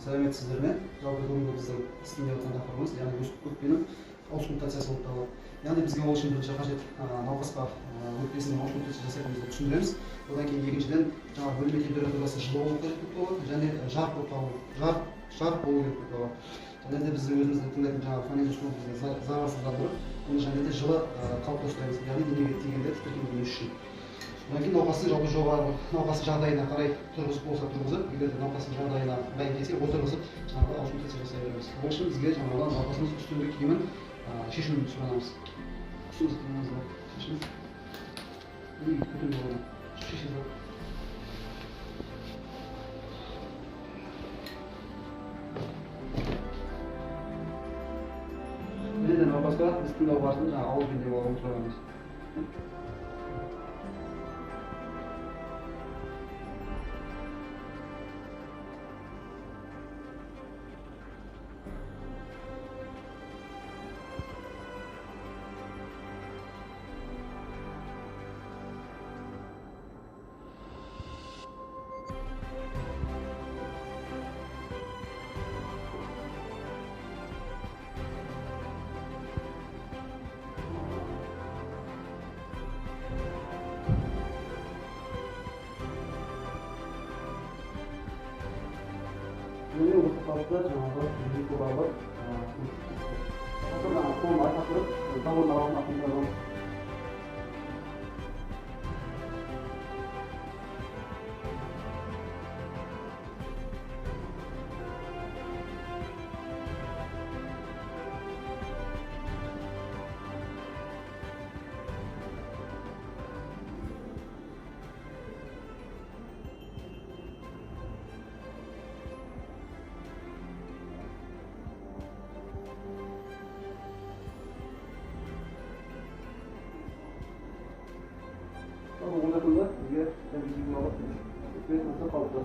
сәлеметсіздер ме? Жалпы бүгінгі біздің істемей жатқан тақырыбымыз яғни өкпенің аусkultациясы болып табылады. Яғни бізге ол үшін бірінші қажет науқасқа өкпесінің аусkultация жасайтынымызды түсіндіреміз. Одан кейін екіншіден жаңағы бөлме температурасы жылы болу керек болып табылады және жарық болып табылады. Жарық болу керек болып табылады. Және де біздің өзімізді тыңдайтын жаңағы фонендоскоп бізге зарарсыздандырып, оны және де жылы қалыпта ұстаймыз. Яғни денеге тигенде тітіркенбеу үшін. Одан кейін науқастың жалпы жоғары науқастың жағдайына қарай тұрғызып болса тұрғызып, егер де науқастың жағдайына бәйін келсе отырғызып жаңағы аусkultация жасай береміз. Ол үшін бізге жаңағы науқасымыз үстіңгі киімін шешуін сұранамыз. Үстіңізді киіміңізді шешіңіз. Көтеріп алыңыз. Шешіңіз. Және де науқасқа біз тыңдау барысында жаңағы ауызбен деп алуын сұранамыз. Ini untuk kalkulasi jangan begitu babat. Karena aku masak terus, tahu malam aku malam. Onda bizga bir 20 olib, 5 kaldı.